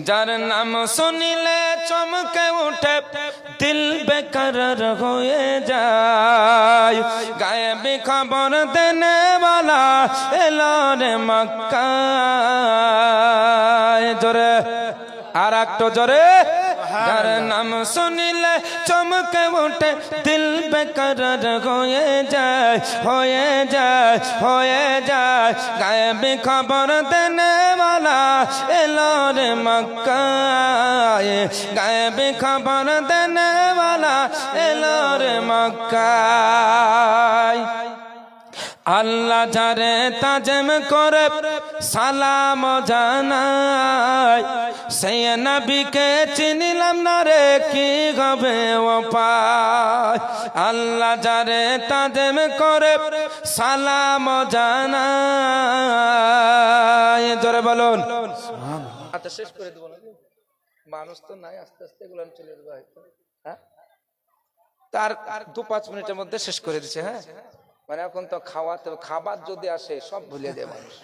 যার নাম শুনিলে চমকে উঠে দিল বেকরার হয়ে যায় গায়েবী খবর দেনে वाला এলো রে মক্কায় জোরে আর একটু জোরে যার নাম শুনিলে চমকে উঠে দিল বেকরার হয়ে যায় হয়ে যায় হয়ে যায় গায়েবী খবর দেনে वाला এলো রে মক্কায় গায়েবী খবর দেনে वाला এলো রে মক্কায় আল্লাহ যারে তাজম করে সালাম জানাই সেই নবীকে চিনিলাম না রে কি হবে উপায় আল্লাহ যারে তাজম করে সালাম জানাই জোরে বলুন আচ্ছা শেষ করে দেব না মানুষ তো নাই আস্তে আস্তে এগুলো চলে যাবে হয়তো হ্যাঁ তার 2-5 মিনিটের মধ্যে শেষ করে দিচ্ছে হ্যাঁ মানে এখন তো খাওয়াতে খাবার যদি আসে সব ভুলে দেয় মানুষ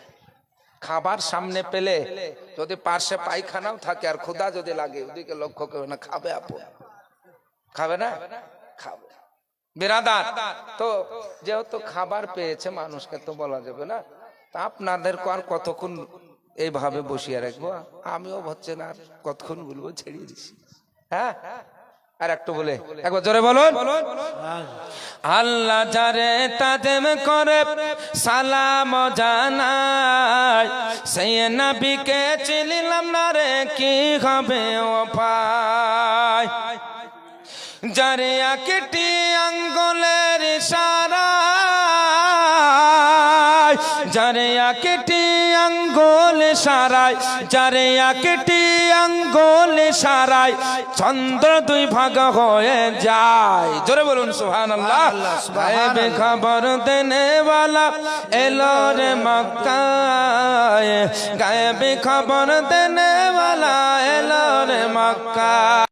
খাবার সামনে পেলে যদি পার্শ্বে পায়খানাও থাকে আর ক্ষুধা যদি লাগে ওদিকে লক্ষ্য করবে না খাবে আপন খাবে না খাবে বিরাদার তো যেহেতু খাবার পেয়েছে মানুষকে তো বলা যাবে না তা আপনাদেরকে আর কতক্ষণ এইভাবে বসিয়ে রাখবো আমিও হচ্ছে না আর কতক্ষণ বলবো ছেড়িয়ে দিছি হ্যাঁ আর একটু বলে একবার জোরে বলুন আল্লাহ যারে তাজম করে সালাম জানাই সেই নবীকে চিনিলাম না রে কি হবে উপায় যারে একটি আঙ্গুলের ইশারায় যারে একটি আঙ্গুল ইশারায় যারে একটি আঙ্গুল ইশারায় চন্দ্র 2 ভাগ হয়ে যায় জোরে বলুন সুবহানাল্লাহ গায়েবে খবর দেনে वाला এলো রে মক্কায় গায়েবে খবর দেনে वाला এলো রে মক্কায়